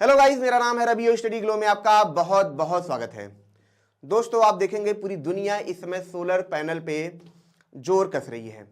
Hello guys, मेरा नाम है रवि और स्टडी ग्लो में आपका बहुत बहुत स्वागत है। दोस्तों, आप देखेंगे पूरी दुनिया इस समय सोलर पैनल पे जोर कस रही है।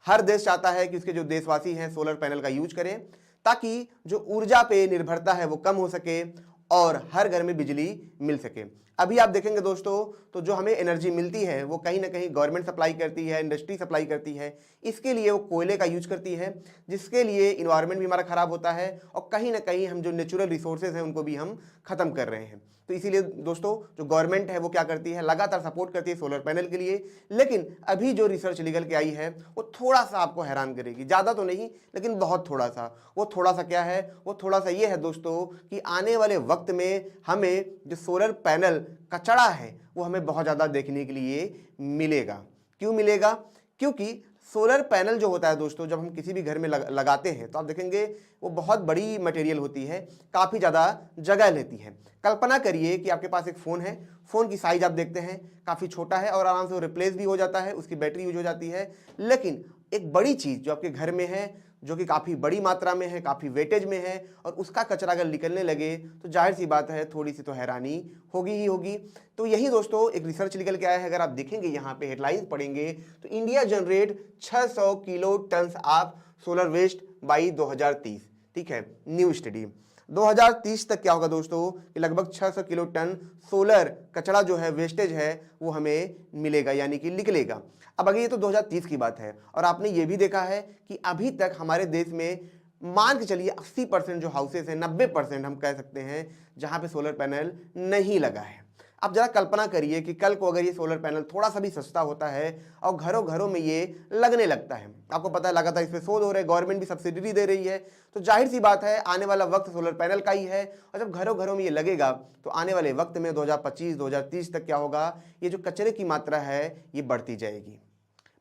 हर देश चाहता है कि उसके जो देशवासी हैं सोलर पैनल का यूज करें ताकि जो ऊर्जा पे निर्भरता है वो कम हो सके और हर घर में बिजली मिल सके। अभी आप देखेंगे दोस्तों, तो जो हमें एनर्जी मिलती है वो कहीं ना कहीं गवर्नमेंट सप्लाई करती है, इंडस्ट्री सप्लाई करती है। इसके लिए वो कोयले का यूज करती है, जिसके लिए इन्वायरमेंट भी हमारा खराब होता है और कहीं ना कहीं हम जो नेचुरल रिसोर्सेज हैं उनको भी हम खत्म कर रहे हैं। तो इसीलिए दोस्तों, जो गवर्नमेंट है वो क्या करती है, लगातार सपोर्ट करती है सोलर पैनल के लिए। लेकिन अभी जो रिसर्च निकल के आई है वो थोड़ा सा आपको हैरान करेगी, ज़्यादा तो नहीं लेकिन बहुत थोड़ा सा। वो थोड़ा सा क्या है, वो थोड़ा सा ये है दोस्तों कि आने वाले वक्त में हमें जो सोलर पैनल कचरा है वो हमें बहुत ज़्यादा देखने के लिए मिलेगा। क्यों मिलेगा? क्योंकि सोलर पैनल जो होता है दोस्तों, जब हम किसी भी घर में लगाते हैं तो आप देखेंगे वो बहुत बड़ी मटेरियल होती है, काफ़ी ज़्यादा जगह लेती है। कल्पना करिए कि आपके पास एक फ़ोन है, फ़ोन की साइज़ आप देखते हैं काफ़ी छोटा है और आराम से वो रिप्लेस भी हो जाता है, उसकी बैटरी यूज हो जाती है। लेकिन एक बड़ी चीज़ जो आपके घर में है, जो कि काफ़ी बड़ी मात्रा में है, काफ़ी वेटेज में है, और उसका कचरा अगर निकलने लगे तो जाहिर सी बात है थोड़ी सी तो हैरानी होगी ही होगी। तो यही दोस्तों एक रिसर्च निकल के आया है। अगर आप देखेंगे यहाँ पे हेडलाइंस पढ़ेंगे तो India generate 600 kilo ton of solar waste by 2030। ठीक है, न्यू स्टडी 2030 तक क्या होगा दोस्तों कि लगभग 600 किलो टन सोलर कचरा जो है, वेस्टेज है, वो हमें मिलेगा यानी कि निकलेगा। अब अगर ये तो 2030 की बात है, और आपने ये भी देखा है कि अभी तक हमारे देश में मान के चलिए 80% जो हाउसेस हैं, 90% हम कह सकते हैं जहां पे सोलर पैनल नहीं लगा है। अब जरा कल्पना करिए कि कल को अगर ये सोलर पैनल थोड़ा सा भी सस्ता होता है और घरों घरों में ये लगने लगता है। आपको पता है लगातार इस पर शोध हो रहे हैं, गवर्नमेंट भी सब्सिडी दे रही है। तो जाहिर सी बात है आने वाला वक्त सोलर पैनल का ही है, और जब घरों घरों में ये लगेगा तो आने वाले वक्त में 2025-2030 तक क्या होगा, ये जो कचरे की मात्रा है ये बढ़ती जाएगी।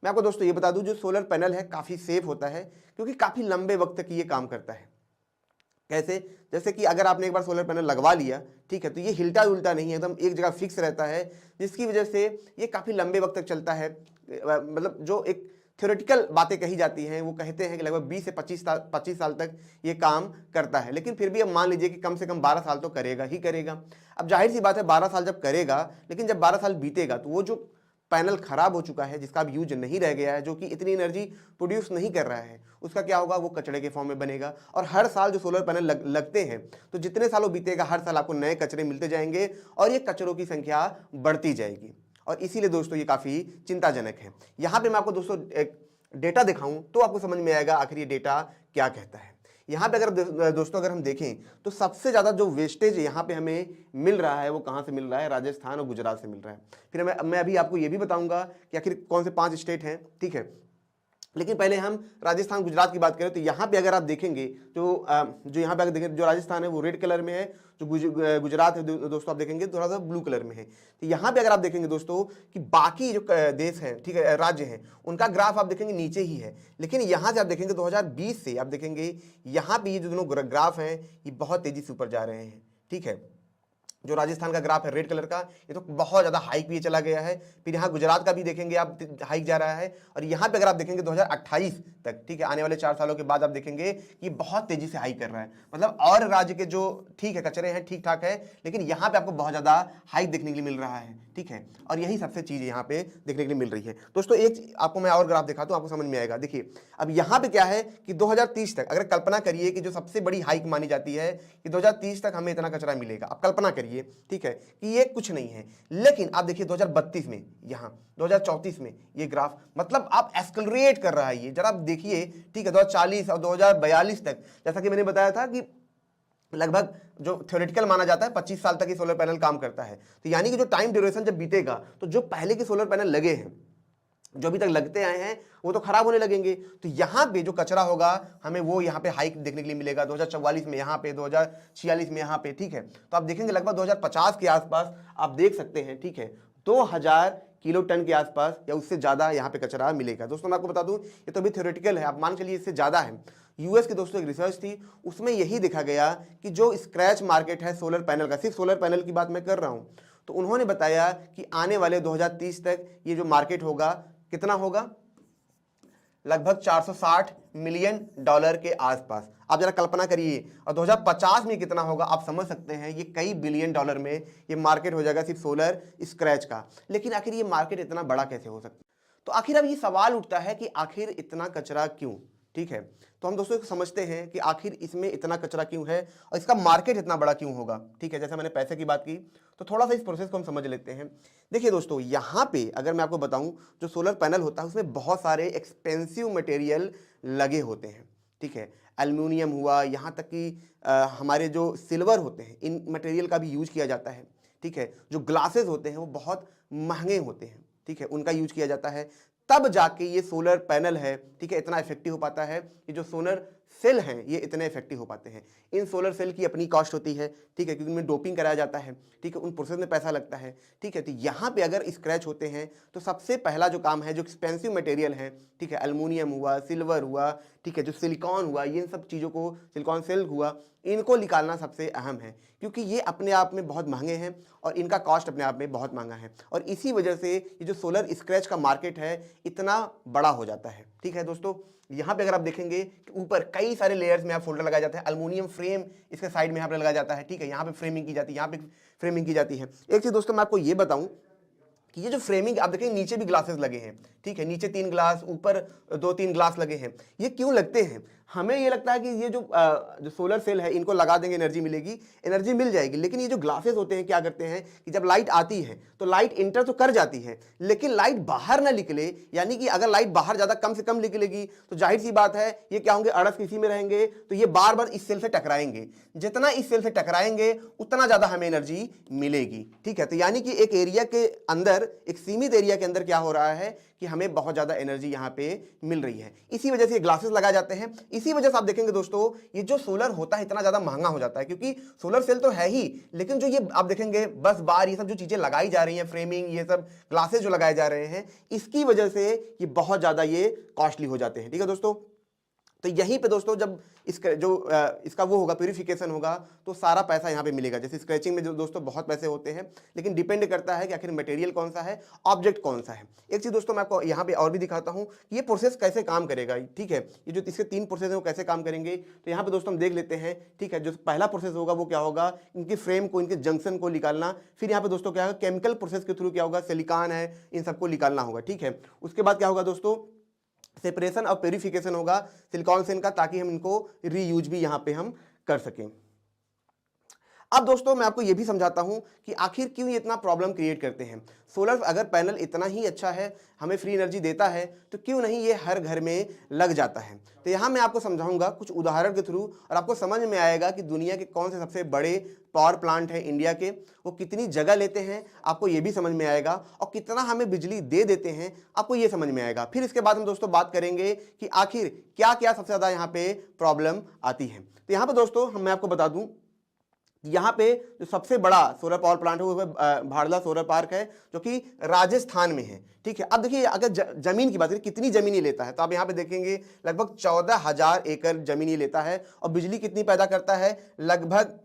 मैं आपको दोस्तों ये बता दूं, जो सोलर पैनल है काफ़ी सेफ होता है क्योंकि काफ़ी लंबे वक्त तक ये काम करता है। कैसे? जैसे कि अगर आपने एक बार सोलर पैनल लगवा लिया, ठीक है, तो ये हिलता उल्टा नहीं है, एकदम एक जगह फिक्स रहता है, जिसकी वजह से ये काफ़ी लंबे वक्त तक चलता है। मतलब जो एक थ्योरेटिकल बातें कही जाती हैं वो कहते हैं कि लगभग 20 से 25 साल तक ये काम करता है। लेकिन फिर भी अब मान लीजिए कि कम से कम 12 साल तो करेगा ही करेगा। अब जाहिर सी बात है 12 साल जब करेगा, लेकिन जब 12 साल बीतेगा तो वो जो पैनल खराब हो चुका है, जिसका अब यूज नहीं रह गया है, जो कि इतनी एनर्जी प्रोड्यूस नहीं कर रहा है, उसका क्या होगा, वो कचरे के फॉर्म में बनेगा। और हर साल जो सोलर पैनल लगते हैं तो जितने सालों बीतेगा हर साल आपको नए कचरे मिलते जाएंगे और ये कचरों की संख्या बढ़ती जाएगी। और इसीलिए दोस्तों ये काफ़ी चिंताजनक है। यहाँ पे मैं आपको दोस्तों एक डेटा दिखाऊं तो आपको समझ में आएगा आखिर ये डेटा क्या कहता है। यहाँ पे अगर दोस्तों अगर हम देखें तो सबसे ज़्यादा जो वेस्टेज यहाँ पे हमें मिल रहा है वो कहाँ से मिल रहा है, राजस्थान और गुजरात से मिल रहा है। फिर मैं अभी आपको ये भी बताऊंगा कि आखिर कौन से 5 स्टेट हैं, ठीक है। लेकिन पहले हम राजस्थान गुजरात की बात करें तो यहाँ पे अगर आप देखेंगे जो यहाँ पे अगर देखें, जो राजस्थान है वो रेड कलर में है, जो गुजरात है दोस्तों आप देखेंगे थोड़ा सा ब्लू कलर में है। तो यहाँ पे अगर आप देखेंगे दोस्तों कि बाकी जो देश हैं, ठीक है, राज्य हैं, उनका ग्राफ आप देखेंगे नीचे ही है। लेकिन यहाँ से आप देखेंगे 2020 से आप देखेंगे यहाँ पे ये जो दोनों ग्राफ हैं ये बहुत तेजी से ऊपर जा रहे हैं। ठीक है, जो राजस्थान का ग्राफ है रेड कलर का, ये तो बहुत ज़्यादा हाइक भी चला गया है। फिर यहाँ गुजरात का भी देखेंगे आप, हाइक जा रहा है। और यहाँ पे अगर आप देखेंगे 2028 तक, ठीक है, आने वाले 4 सालों के बाद आप देखेंगे कि बहुत तेजी से हाइक कर रहा है। मतलब और राज्य के जो ठीक है कचरे हैं ठीक ठाक है, लेकिन यहाँ पे आपको बहुत ज़्यादा हाइक देखने के लिए मिल रहा है। ठीक है, और यही सबसे चीज़ यहाँ पे देखने के लिए मिल रही है। दोस्तों एक आपको मैं और ग्राफ दिखाता हूँ, आपको समझ में आएगा। देखिए अब यहाँ पे क्या है कि 2030 तक अगर कल्पना करिए कि जो सबसे बड़ी हाइक मानी जाती है कि 2030 तक हमें इतना कचरा मिलेगा। अब कल्पना करिए, ठीक है, कि ये कुछ नहीं है। लेकिन आप देखिए 2032 में, यहाँ 2034 में ये ग्राफ मतलब आप एक्सेलरेट कर रहा है ये, जरा आप देखिए। ठीक है, 2040 और 2042 तक, जैसा कि मैंने बताया था कि लगभग जो थ्योरेटिकल माना जाता है 25 साल तक ये सोलर पैनल काम करता है। तो यानी कि जो टाइम ड्यूरेशन जब बीतेगा तो जो पहले के सोलर पैनल लगे हैं, जो अभी तक लगते आए हैं, वो तो खराब होने लगेंगे। तो यहाँ पे जो कचरा होगा हमें वो यहाँ पे हाइक देखने के लिए मिलेगा 2044 में, यहाँ पे 2046 में, यहाँ पे। ठीक है, तो आप देखेंगे लगभग 2050 के आसपास आप देख सकते हैं, ठीक है, 2000 किलो टन के आसपास या उससे ज़्यादा यहाँ पे कचरा मिलेगा। दोस्तों मैं आपको बता दूं ये तो अभी थ्योरेटिकल है, आप मान के लिए इससे ज़्यादा है। यूएस की दोस्तों एक रिसर्च थी, उसमें यही देखा गया कि जो स्क्रैच मार्केट है सोलर पैनल का, सिर्फ सोलर पैनल की बात मैं कर रहा हूँ, तो उन्होंने बताया कि आने वाले 2030 तक ये जो मार्केट होगा कितना होगा, लगभग 460 मिलियन डॉलर के आसपास। आप जरा कल्पना करिए, और 2050 में कितना होगा आप समझ सकते हैं। ये कई बिलियन डॉलर में ये मार्केट हो जाएगा सिर्फ सोलर स्क्रैच का। लेकिन आखिर ये मार्केट इतना बड़ा कैसे हो सकता है? तो आखिर अब ये सवाल उठता है कि आखिर इतना कचरा क्यों? ठीक है, तो हम दोस्तों समझते हैं कि आखिर इसमें इतना कचरा क्यों है और इसका मार्केट इतना बड़ा क्यों होगा। ठीक है, जैसे मैंने पैसे की बात की, तो थोड़ा सा इस प्रोसेस को हम समझ लेते हैं। देखिए दोस्तों, यहाँ पे अगर मैं आपको बताऊं, जो सोलर पैनल होता है उसमें बहुत सारे एक्सपेंसिव मटेरियल लगे होते हैं। ठीक है, एल्युमिनियम हुआ, यहाँ तक कि हमारे जो सिल्वर होते हैं, इन मटेरियल का भी यूज किया जाता है। ठीक है, जो ग्लासेस होते हैं वो बहुत महंगे होते हैं। ठीक है, उनका यूज किया जाता है, तब जाके ये सोलर पैनल है, ठीक है, इतना इफेक्टिव हो पाता है। ये जो सोलर सेल हैं ये इतने इफेक्टिव हो पाते हैं। इन सोलर सेल की अपनी कॉस्ट होती है। ठीक है, क्योंकि उनमें डोपिंग कराया जाता है। ठीक है, उन प्रोसेस में पैसा लगता है। ठीक है, तो यहाँ पे अगर स्क्रैच होते हैं तो सबसे पहला जो काम है, जो एक्सपेंसिव मटेरियल है, ठीक है, एल्युमिनियम हुआ, सिल्वर हुआ, ठीक है, जो सिलिकॉन हुआ, ये सब चीज़ों को, सिलिकॉन सेल हुआ, इनको निकालना सबसे अहम है, क्योंकि ये अपने आप में बहुत महंगे हैं और इनका कॉस्ट अपने आप में बहुत महंगा है। और इसी वजह से ये जो सोलर स्क्रैच का मार्केट है इतना बड़ा हो जाता है। ठीक है दोस्तों, यहाँ पे अगर आप देखेंगे कि ऊपर कई सारे लेयर्स में आप फोल्डर लगाया जाता है, एल्युमिनियम फ्रेम इसके साइड में यहाँ पे लगाया जाता है। ठीक है, यहाँ पे फ्रेमिंग की जाती है, यहाँ पे फ्रेमिंग की जाती है। एक चीज़ दोस्तों मैं आपको ये बताऊँ कि ये जो फ्रेमिंग आप देखेंगे, नीचे भी ग्लासेस लगे हैं। ठीक है, नीचे 3 ग्लास, ऊपर 2-3 ग्लास लगे हैं। ये क्यों लगते हैं? हमें ये लगता है कि ये जो सोलर सेल है इनको लगा देंगे एनर्जी मिलेगी, एनर्जी मिल जाएगी। लेकिन ये जो ग्लासेस होते हैं क्या करते हैं कि जब लाइट आती है तो लाइट इंटर तो कर जाती है, लेकिन लाइट बाहर ना निकले। यानी कि अगर लाइट बाहर ज़्यादा कम से कम निकलेगी तो जाहिर सी बात है ये क्या होंगे, अड़स किसी में रहेंगे, तो ये बार बार इस सेल से टकराएंगे। जितना इस सेल से टकराएंगे उतना ज़्यादा हमें एनर्जी मिलेगी। ठीक है, तो यानी कि एक एरिया के अंदर, एक सीमित एरिया के अंदर क्या हो रहा है कि हमें बहुत ज़्यादा एनर्जी यहाँ पे मिल रही है। इसी वजह से ये ग्लासेस लगाए जाते हैं। इसी वजह से आप देखेंगे दोस्तों, ये जो सोलर होता है इतना ज़्यादा महंगा हो जाता है, क्योंकि सोलर सेल तो है ही, लेकिन जो ये आप देखेंगे बस बार, ये सब जो चीज़ें लगाई जा रही हैं, फ्रेमिंग, ये सब ग्लासेस जो लगाए जा रहे हैं, इसकी वजह से ये बहुत ज़्यादा ये कॉस्टली हो जाते हैं। ठीक है दोस्तों, तो यहीं पे दोस्तों जब इसका वो होगा, प्यूरिफिकेशन होगा, तो सारा पैसा यहाँ पे मिलेगा। जैसे स्क्रैचिंग में जो दोस्तों बहुत पैसे होते हैं, लेकिन डिपेंड करता है कि आखिर मटेरियल कौन सा है, ऑब्जेक्ट कौन सा है। एक चीज़ दोस्तों मैं आपको यहाँ पे और भी दिखाता हूँ कि ये प्रोसेस कैसे काम करेगा। ठीक है, ये जो इसके 3 प्रोसेस हैं वो कैसे काम करेंगे, तो यहाँ पे दोस्तों हम देख लेते हैं। ठीक है, जो पहला प्रोसेस होगा वो क्या होगा, इनकी फ्रेम को, इनके जंक्शन को निकालना। फिर यहाँ पे दोस्तों क्या होगा, केमिकल प्रोसेस के थ्रू क्या होगा, सिलिकॉन है, इन सबको निकालना होगा। ठीक है, उसके बाद क्या होगा दोस्तों, सेपरेशन और प्यूरिफिकेशन होगा सिलिकॉन से इनका, ताकि हम इनको रीयूज भी यहां पे हम कर सकें। अब दोस्तों मैं आपको यह भी समझाता हूं कि आखिर क्यों ये इतना प्रॉब्लम क्रिएट करते हैं। सोलर अगर पैनल इतना ही अच्छा है, हमें फ्री एनर्जी देता है, तो क्यों नहीं ये हर घर में लग जाता है। तो यहां मैं आपको समझाऊंगा कुछ उदाहरण के थ्रू, और आपको समझ में आएगा कि दुनिया के कौन से सबसे बड़े पावर प्लांट हैं इंडिया के, वो कितनी जगह लेते हैं, आपको ये भी समझ में आएगा, और कितना हमें बिजली दे देते हैं, आपको ये समझ में आएगा। फिर इसके बाद हम दोस्तों बात करेंगे कि आखिर क्या क्या सबसे ज़्यादा यहाँ पे प्रॉब्लम आती है। तो यहाँ पे दोस्तों मैं आपको बता दूँ, यहाँ पे जो सबसे बड़ा सोलर पावर प्लांट है वो भाड़ला सोलर पार्क है, जो कि राजस्थान में है। ठीक है, अब देखिए अगर जमीन की बात करें, कितनी जमीन ये लेता है, तो आप यहाँ पे देखेंगे लगभग 14,000 एकड़ जमीन ये लेता है, और बिजली कितनी पैदा करता है, लगभग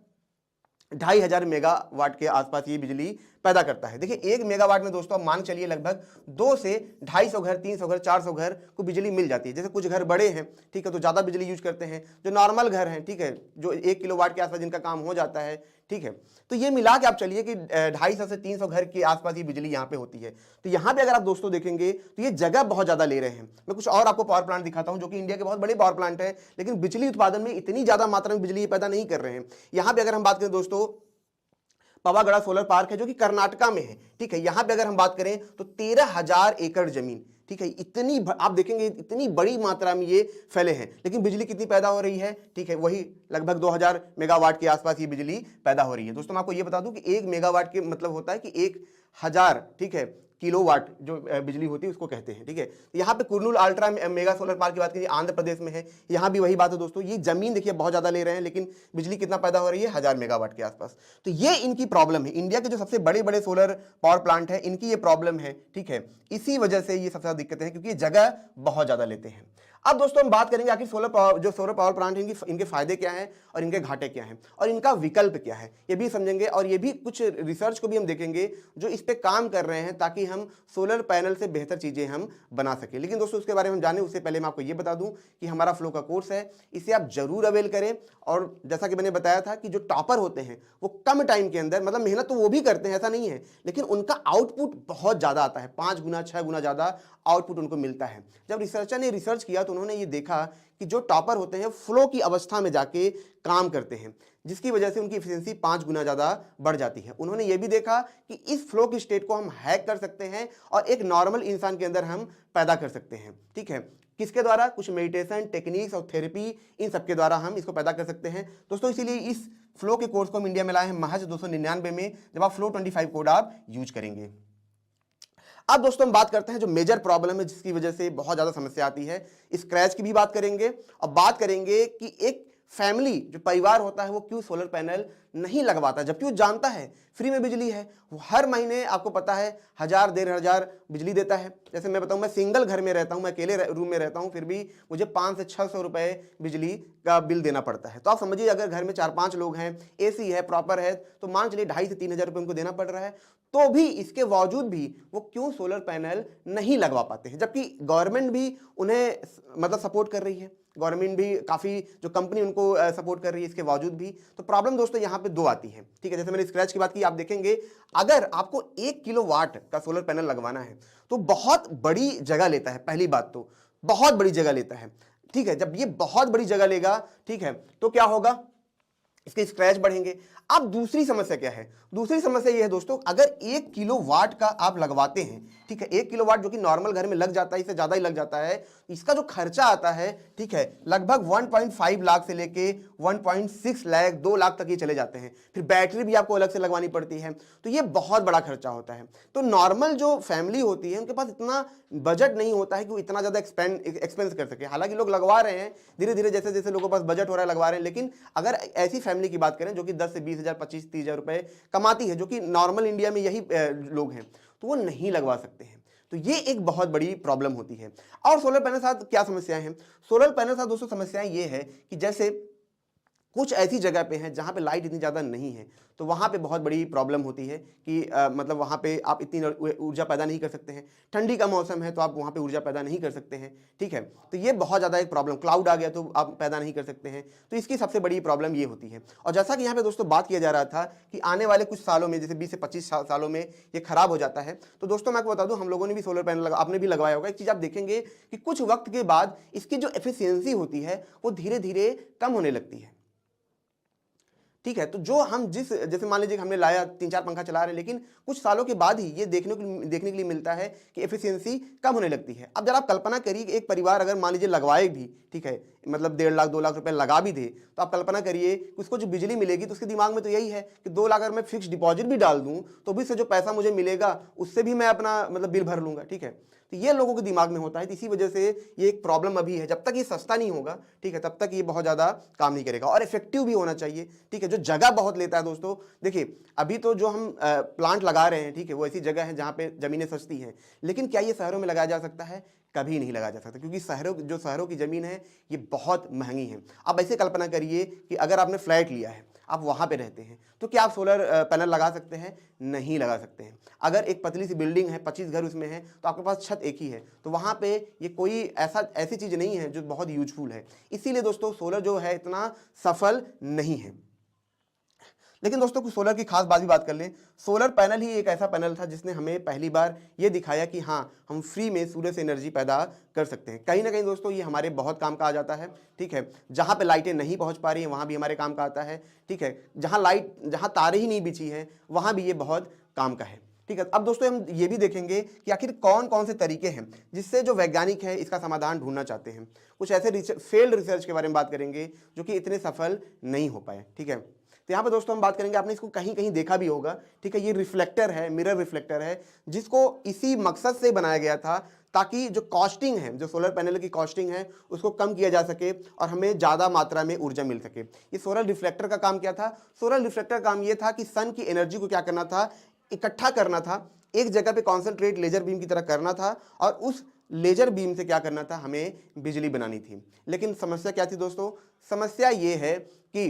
2,500 मेगावाट के आसपास ये बिजली पैदा करता है। देखिए 1 मेगावाट में दोस्तों आप मान चलिए लगभग 2 से 250 घर, 300 घर, 400 घर को बिजली मिल जाती है। जैसे कुछ घर बड़े हैं, ठीक है, तो ज़्यादा बिजली यूज करते हैं। जो नॉर्मल घर हैं, ठीक है, जो 1 किलोवाट के आसपास जिनका काम हो जाता है, ठीक है, तो ये मिला के आप चलिए कि 250 से 300 घर के आसपास ये बिजली यहाँ पे होती है। तो यहाँ पे अगर आप दोस्तों देखेंगे तो ये जगह बहुत ज़्यादा ले रहे हैं। मैं कुछ और आपको पावर प्लांट दिखाता हूँ जो कि इंडिया के बहुत बड़े पावर प्लांट है, लेकिन बिजली उत्पादन में इतनी ज़्यादा मात्रा में बिजली पैदा नहीं कर रहे हैं। यहाँ पे अगर हम बात करें दोस्तों, पावागढ़ सोलर पार्क है जो कि कर्नाटका में है। ठीक है, यहां पे अगर हम बात करें तो 13,000 एकड़ जमीन, ठीक है, इतनी आप देखेंगे इतनी बड़ी मात्रा में ये फैले हैं, लेकिन बिजली कितनी पैदा हो रही है, ठीक है, वही लगभग 2,000 मेगावाट के आसपास ये बिजली पैदा हो रही है। दोस्तों मैं आपको ये बता दूं कि 1 मेगावाट के मतलब होता है कि 1,000, ठीक है, किलोवाट जो बिजली होती है उसको कहते हैं। ठीक है, यहाँ पे Kurnool ultra mega solar park की बात कीजिए, आंध्र प्रदेश में है, यहाँ भी वही बात है दोस्तों। ये जमीन देखिए बहुत ज़्यादा ले रहे हैं, लेकिन बिजली कितना पैदा हो रही है, 1,000 मेगावाट के आसपास। तो ये इनकी प्रॉब्लम है। इंडिया के जो सबसे बड़े बड़े सोलर पावर प्लांट है, इनकी ये प्रॉब्लम है। ठीक है, इसी वजह से ये सबसे ज़्यादा दिक्कत है, क्योंकि ये जगह बहुत ज़्यादा लेते हैं। अब दोस्तों हम बात करेंगे आखिर सोलर पावर प्लांट हैं इनके फायदे क्या हैं और इनके घाटे क्या हैं और इनका विकल्प क्या है, ये भी समझेंगे। और ये भी कुछ रिसर्च को भी हम देखेंगे जो इस पे काम कर रहे हैं ताकि हम सोलर पैनल से बेहतर चीजें हम बना सके। लेकिन दोस्तों उसके बारे में हम जाने उससे पहले मैं आपको ये बता दूं कि हमारा फ्लो का कोर्स है, इसे आप जरूर अवेल करें। और जैसा कि मैंने बताया था कि जो टॉपर होते हैं वो कम टाइम के अंदर, मतलब मेहनत तो वो भी करते हैं ऐसा नहीं है, लेकिन उनका आउटपुट बहुत ज्यादा आता है, 5 गुना 6 गुना ज्यादा आउटपुट उनको मिलता है। जब रिसर्चर ने रिसर्च किया तो उन्होंने ये देखा कि जो टॉपर होते हैं फ्लो की अवस्था में जाके काम करते हैं, जिसकी वजह से उनकी एफिशिएंसी 5 गुना ज्यादा बढ़ जाती है। उन्होंने ये भी देखा कि इस फ्लो की स्टेट को हम हैक कर सकते हैं और एक नॉर्मल इंसान के अंदर हम पैदा कर सकते हैं। ठीक है, किसके द्वारा? कुछ मेडिटेशन टेक्निक्स और थेरेपी, इन सब के द्वारा हम इसको पैदा कर सकते हैं दोस्तों। इसीलिए इस फ्लो के कोर्स को हम इंडिया में लाए हैं महज 299 में, जब आप फ्लो 25 कोड आप यूज करेंगे। अब दोस्तों हम बात करते हैं जो मेजर प्रॉब्लम है जिसकी वजह से बहुत ज्यादा समस्या आती है, स्क्रैच की भी बात करेंगे और बात करेंगे कि एक फैमिली जो परिवार होता है वो क्यों सोलर पैनल नहीं लगवाता, जबकि वो जानता है फ्री में बिजली है। वो हर महीने आपको पता है 1000 1500 बिजली देता है। जैसे मैं बताऊं, मैं सिंगल घर में रहता हूं, मैं अकेले रूम में रहता हूं, फिर भी मुझे 500 से 600 रुपए बिजली का बिल देना पड़ता है। तो आप समझिए अगर घर में 4-5 लोग हैं, एसी है, प्रॉपर है, तो मान चलिए 2500 से 3000 रुपये उनको देना पड़ रहा है। तो भी इसके बावजूद भी वो क्यों सोलर पैनल नहीं लगवा पाते हैं, जबकि गवर्नमेंट भी उन्हें मतलब सपोर्ट कर रही है, गवर्नमेंट भी काफ़ी जो कंपनी उनको सपोर्ट कर रही है, इसके बावजूद भी। तो प्रॉब्लम दोस्तों यहाँ पे 2 आती है। ठीक है, जैसे मैंने स्क्रैच की बात की, आप देखेंगे अगर आपको 1 किलोवाट का सोलर पैनल लगवाना है तो बहुत बड़ी जगह लेता है। पहली बात तो बहुत बड़ी जगह लेता है। ठीक है, जब ये बहुत बड़ी जगह लेगा, ठीक है, तो क्या होगा, इसके स्क्रैच बढ़ेंगे। अब दूसरी समस्या क्या है? दूसरी समस्या ये है दोस्तों, अगर 1 किलोवाट का आप लगवाते हैं, ठीक है, 1 किलोवाट जो कि नॉर्मल घर में लग जाता है, इससे ज्यादा ही लग जाता है, इसका जो खर्चा आता है, ठीक है, लगभग 1.5 लाख से लेके 1.6 लाख 2 लाख तक ये चले जाते हैं। फिर बैटरी भी आपको अलग से लगवानी पड़ती है, तो ये बहुत बड़ा खर्चा होता है। तो नॉर्मल जो फैमिली होती है उनके पास इतना बजट नहीं होता है कि वो इतना ज्यादा एक्सपेंस कर सके। हालांकि लोग लगवा रहे हैं धीरे धीरे, जैसे जैसे लोगों के पास बजट हो रहा है लगवा रहे हैं। लेकिन अगर ऐसी फैमिली की बात करें जो कि 10 से 20 हजार 25-30 हजार रुपए कमाती है, जो कि नॉर्मल इंडिया में यही लोग हैं, तो वो नहीं लगवा सकते हैं। तो ये एक बहुत बड़ी प्रॉब्लम होती है। और सोलर पैनल के साथ क्या समस्याएं हैं? सोलर पैनल के साथ दोस्तों समस्याएं ये है कि जैसे कुछ ऐसी जगह पे हैं जहाँ पे लाइट इतनी ज़्यादा नहीं है, तो वहाँ पे बहुत बड़ी प्रॉब्लम होती है कि मतलब वहाँ पे आप इतनी ऊर्जा पैदा नहीं कर सकते हैं। ठंडी का मौसम है तो आप वहाँ पे ऊर्जा पैदा नहीं कर सकते हैं। ठीक है, तो ये बहुत ज़्यादा एक प्रॉब्लम, क्लाउड आ गया तो आप पैदा नहीं कर सकते हैं। तो इसकी सबसे बड़ी प्रॉब्लम ये होती है। और जैसा कि यहाँ पे दोस्तों बात किया जा रहा था कि आने वाले कुछ सालों में, जैसे 20 से 25 सालों में ये खराब हो जाता है, तो दोस्तों मैं आपको बता दूँ, हम लोगों ने भी सोलर पैनल आपने भी लगवाया होगा। एक चीज़ आप देखेंगे कि कुछ वक्त के बाद इसकी जो एफिशिएंसी होती है वो धीरे धीरे कम होने लगती है। ठीक है, तो जो हम जैसे मान लीजिए हमने लाया 3-4 पंखा चला रहे हैं, लेकिन कुछ सालों के बाद ही ये देखने के लिए मिलता है कि एफिशिएंसी कम होने लगती है। अब जरा आप कल्पना करिए कि एक परिवार अगर मान लीजिए लगवाए भी, ठीक है, मतलब 1.5 लाख 2 लाख रुपए लगा भी दे, तो आप कल्पना करिए कि उसको जो बिजली मिलेगी तो उसके दिमाग में तो यही है कि 2 लाख अगर मैं फिक्स डिपॉजिट भी डाल दूं तो भी से जो पैसा मुझे मिलेगा उससे भी मैं अपना मतलब बिल भर लूंगा। ठीक है, तो ये लोगों के दिमाग में होता है। तो इसी वजह से ये एक प्रॉब्लम अभी है। जब तक ये सस्ता नहीं होगा, ठीक है, तब तक ये बहुत ज़्यादा काम नहीं करेगा। और इफेक्टिव भी होना चाहिए। ठीक है, जो जगह बहुत लेता है दोस्तों, देखिए अभी तो जो हम प्लांट लगा रहे हैं, ठीक है, वो ऐसी जगह है जहाँ पे ज़मीनें सस्ती हैं। लेकिन क्या ये शहरों में लगाया जा सकता है? कभी नहीं लगाया जा सकता, क्योंकि शहरों की ज़मीन है ये बहुत महंगी है। अब ऐसे कल्पना करिए कि अगर आपने फ्लैट लिया है, आप वहाँ पे रहते हैं, तो क्या आप सोलर पैनल लगा सकते हैं? नहीं लगा सकते हैं। अगर एक पतली सी बिल्डिंग है, 25 घर उसमें है, तो आपके पास छत एक ही है, तो वहाँ पे ये कोई ऐसी चीज़ नहीं है जो बहुत यूजफुल है। इसीलिए दोस्तों सोलर जो है इतना सफल नहीं है। लेकिन दोस्तों कुछ सोलर की खास बात भी बात कर लें। सोलर पैनल ही एक ऐसा पैनल था जिसने हमें पहली बार ये दिखाया कि हाँ, हम फ्री में सूर्य से एनर्जी पैदा कर सकते हैं। कहीं ना कहीं दोस्तों ये हमारे बहुत काम का आ जाता है। ठीक है, जहाँ पे लाइटें नहीं पहुँच पा रही हैं वहाँ भी हमारे काम का आता है। ठीक है, जहाँ तारें ही नहीं बिछी हैं वहाँ भी ये बहुत काम का है। ठीक है, अब दोस्तों हम ये भी देखेंगे कि आखिर कौन कौन से तरीके हैं जिससे जो वैज्ञानिक है इसका समाधान ढूंढना चाहते हैं। कुछ ऐसे फेल्ड रिसर्च के बारे में बात करेंगे जो कि इतने सफल नहीं हो पाए। ठीक है, तो यहाँ पे दोस्तों हम बात करेंगे, आपने इसको कहीं कहीं देखा भी होगा। ठीक है, ये रिफ्लेक्टर है, मिरर रिफ्लेक्टर है, जिसको इसी मकसद से बनाया गया था ताकि जो कॉस्टिंग है, जो सोलर पैनल की कॉस्टिंग है, उसको कम किया जा सके और हमें ज़्यादा मात्रा में ऊर्जा मिल सके। ये सोलर रिफ्लेक्टर का काम क्या था? सोलर रिफ्लेक्टर का काम ये था कि सन की एनर्जी को क्या करना था, इकट्ठा करना था, एक जगह पे कॉन्सेंट्रेट लेजर बीम की तरह करना था और उस लेजर बीम से क्या करना था, हमें बिजली बनानी थी। लेकिन समस्या क्या थी दोस्तों, समस्या ये है कि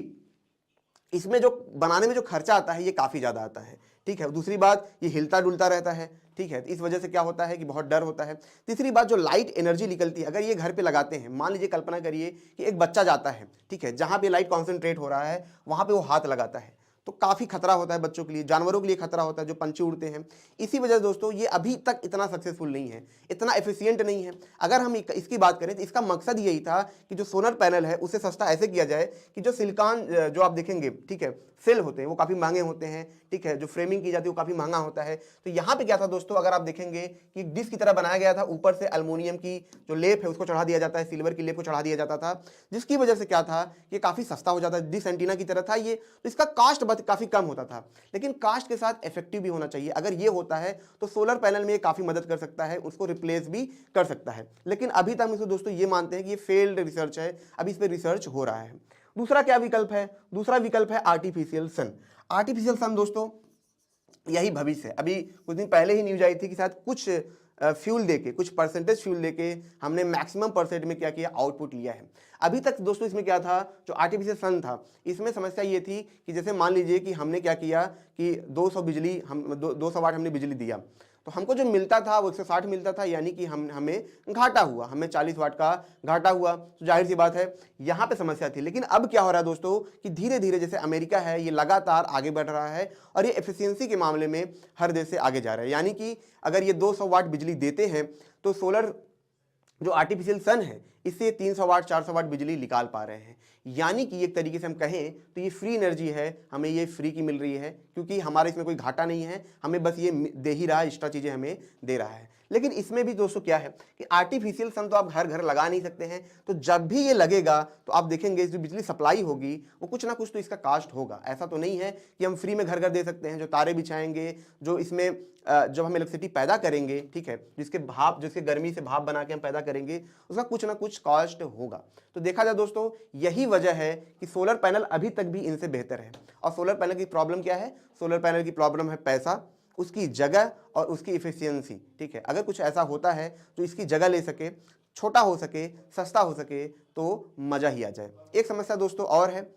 इसमें जो बनाने में जो खर्चा आता है ये काफ़ी ज़्यादा आता है, ठीक है। दूसरी बात, ये हिलता डुलता रहता है, ठीक है। इस वजह से क्या होता है कि बहुत डर होता है। तीसरी बात, जो लाइट एनर्जी निकलती है, अगर ये घर पे लगाते हैं, मान लीजिए कल्पना करिए कि एक बच्चा जाता है, ठीक है, जहाँ पे लाइट कॉन्सेंट्रेट हो रहा है वहाँ पे वो हाथ लगाता है, तो काफ़ी खतरा होता है बच्चों के लिए, जानवरों के लिए खतरा होता है जो पंछी उड़ते हैं। इसी वजह से दोस्तों ये अभी तक इतना सक्सेसफुल नहीं है, इतना एफिशिएंट नहीं है। अगर हम इसकी बात करें तो इसका मकसद यही था कि जो सोलर पैनल है उसे सस्ता ऐसे किया जाए कि जो सिलिकॉन जो आप देखेंगे, ठीक है, सेल होते हैं वो काफ़ी महंगे होते हैं, ठीक है, जो फ्रेमिंग की जाती है वो काफ़ी महंगा होता है। तो यहाँ पे क्या था दोस्तों, अगर आप देखेंगे कि डिश की तरह बनाया गया था, ऊपर से एल्युमिनियम की जो लेप है उसको चढ़ा दिया जाता है, सिल्वर की लेप को चढ़ा दिया जाता था, जिसकी वजह से क्या था, ये काफ़ी सस्ता हो जाता है, डिश एंटीना की तरह था ये, तो इसका कास्ट काफ़ी कम होता था। लेकिन कास्ट के साथ इफेक्टिव भी होना चाहिए। अगर ये होता है तो सोलर पैनल में ये काफ़ी मदद कर सकता है, उसको रिप्लेस भी कर सकता है। लेकिन अभी तक हम इसको दोस्तों ये मानते हैं कि ये फेल्ड रिसर्च है, अभी इस पर रिसर्च हो रहा है। दूसरा क्या विकल्प है, दूसरा विकल्प है आर्टिफिशियल सन। आर्टिफिशियल सन दोस्तों यही भविष्य है। अभी कुछ दिन पहले ही न्यूज आई थी कि शायद कुछ फ्यूल देके, कुछ परसेंटेज फ्यूल देके हमने मैक्सिमम परसेंट में क्या किया, आउटपुट लिया है। अभी तक दोस्तों इसमें क्या था, जो आर्टिफिशियल सन था, इसमें समस्या ये थी कि जैसे मान लीजिए कि हमने क्या किया कि 200 बिजली, हम 200 वाट हमने बिजली दिया, तो हमको जो मिलता था वो 160 मिलता था, यानी कि हमें घाटा हुआ, हमें 40 वाट का घाटा हुआ। तो जाहिर सी बात है यहाँ पे समस्या थी। लेकिन अब क्या हो रहा है दोस्तों कि धीरे धीरे जैसे अमेरिका है ये लगातार आगे बढ़ रहा है और ये एफिशिएंसी के मामले में हर देश से आगे जा रहा है। यानी कि अगर ये 200 वाट बिजली देते हैं तो सोलर जो आर्टिफिशियल सन है इससे 300 वाट 400 वाट बिजली निकाल पा रहे हैं। यानी कि एक तरीके से हम कहें तो ये फ्री एनर्जी है, हमें ये फ्री की मिल रही है, क्योंकि हमारे इसमें कोई घाटा नहीं है, हमें बस ये दे ही रहा है, एक्स्ट्रा चीज़ें हमें दे रहा है। लेकिन इसमें भी दोस्तों क्या है कि आर्टिफिशियल सन तो आप घर घर लगा नहीं सकते हैं, तो जब भी ये लगेगा तो आप देखेंगे जो बिजली सप्लाई होगी वो कुछ ना कुछ तो इसका कास्ट होगा। ऐसा तो नहीं है कि हम फ्री में घर घर दे सकते हैं। जो तारे बिछाएंगे, जो इसमें जब हम इलेक्ट्रिसिटी पैदा करेंगे, ठीक है, जिसके गर्मी से भाप बना के हम पैदा करेंगे, उसका कुछ ना कुछ कॉस्ट होगा। तो देखा जाए दोस्तों यही वजह है कि सोलर पैनल अभी तक भी इनसे बेहतर है। और सोलर पैनल की प्रॉब्लम क्या है, सोलर पैनल की प्रॉब्लम है पैसा, उसकी जगह और उसकी इफिशियंसी, ठीक है। अगर कुछ ऐसा होता है जो इसकी जगह ले सके, छोटा हो सके, सस्ता हो सके, तो मज़ा ही आ जाए। एक समस्या दोस्तों और है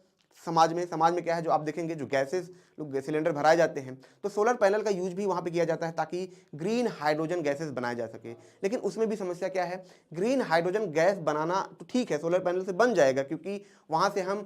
समाज में क्या है, जो आप देखेंगे जो गैसेस लोग सिलेंडर भराए जाते हैं, तो सोलर पैनल का यूज भी वहाँ पे किया जाता है ताकि ग्रीन हाइड्रोजन गैसेस बनाए जा सके। लेकिन उसमें भी समस्या क्या है, ग्रीन हाइड्रोजन गैस बनाना तो ठीक है, सोलर पैनल से बन जाएगा, क्योंकि वहाँ से हम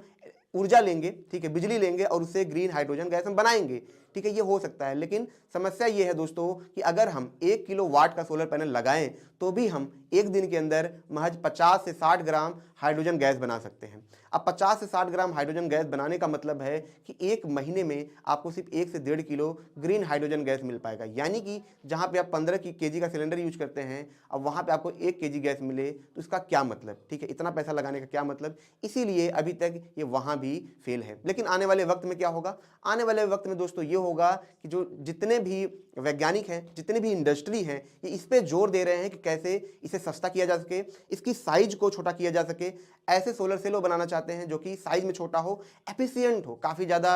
ऊर्जा लेंगे, ठीक है, बिजली लेंगे और उससे ग्रीन हाइड्रोजन गैस हम बनाएंगे, ठीक है, ये हो सकता है। लेकिन समस्या ये है दोस्तों कि अगर हम 1 किलो वाट का सोलर पैनल लगाएं तो भी हम एक दिन के अंदर महज 50 से 60 ग्राम हाइड्रोजन गैस बना सकते हैं। अब 50 से 60 ग्राम हाइड्रोजन गैस बनाने का मतलब है कि एक महीने में आपको सिर्फ 1 से 1.5 किलो ग्रीन हाइड्रोजन गैस मिल पाएगा। यानी कि जहाँ पे आप 15 केजी का सिलेंडर यूज करते हैं, अब वहाँ पे आपको 1 केजी गैस मिले तो इसका क्या मतलब, ठीक है, इतना पैसा लगाने का क्या मतलब। इसीलिए अभी तक ये वहाँ भी फेल है। लेकिन आने वाले वक्त में क्या होगा, आने वाले वक्त में दोस्तों ये होगा कि जो जितने भी वैज्ञानिक हैं, जितने भी इंडस्ट्री हैं, ये इस पे जोर दे रहे हैं कि कैसे इसे सस्ता किया जा सके, इसकी साइज को छोटा किया जा सके। ऐसे सोलर सेल वो बनाना चाहते हैं जो कि साइज में छोटा हो, एफिशिएंट हो, काफ़ी ज़्यादा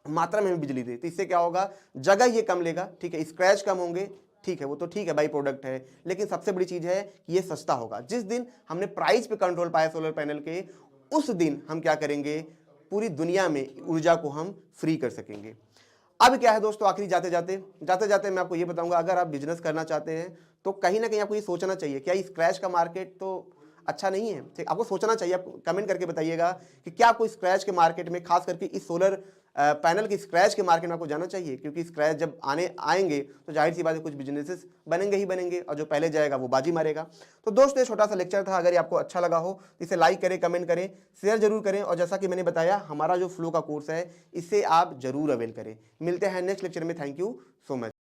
मात्रा में बिजली दे। तो इससे क्या होगा, जगह ये कम लेगा, ठीक है, स्क्रैच कम होंगे, ठीक है, वो तो ठीक है, बाई प्रोडक्ट है। लेकिन सबसे बड़ी चीज़ है कि ये सस्ता होगा। जिस दिन हमने प्राइस पे कंट्रोल पाया सोलर पैनल के, उस दिन हम क्या करेंगे, पूरी दुनिया में ऊर्जा को हम फ्री कर सकेंगे। अब क्या है दोस्तों, आखिरी जाते जाते मैं आपको ये बताऊंगा, अगर आप बिजनेस करना चाहते हैं तो कहीं ना कहीं आपको ये सोचना चाहिए, क्या स्क्रैच का मार्केट तो अच्छा नहीं है, ठीक, आपको सोचना चाहिए। आप कमेंट करके बताइएगा कि क्या आपको स्क्रैच के मार्केट में, खास करके इस सोलर पैनल की स्क्रैच के मार्केट में आपको जाना चाहिए, क्योंकि स्क्रैच जब आएंगे तो जाहिर सी बात है कुछ बिजनेसेस बनेंगे ही बनेंगे और जो पहले जाएगा वो बाजी मारेगा। तो दोस्तों ये छोटा सा लेक्चर था, अगर ये आपको अच्छा लगा हो तो इसे लाइक करें, कमेंट करें, शेयर जरूर करें, और जैसा कि मैंने बताया हमारा जो फ्लो का कोर्स है इससे आप जरूर अवेल करें। मिलते हैं नेक्स्ट लेक्चर में। Thank you so much.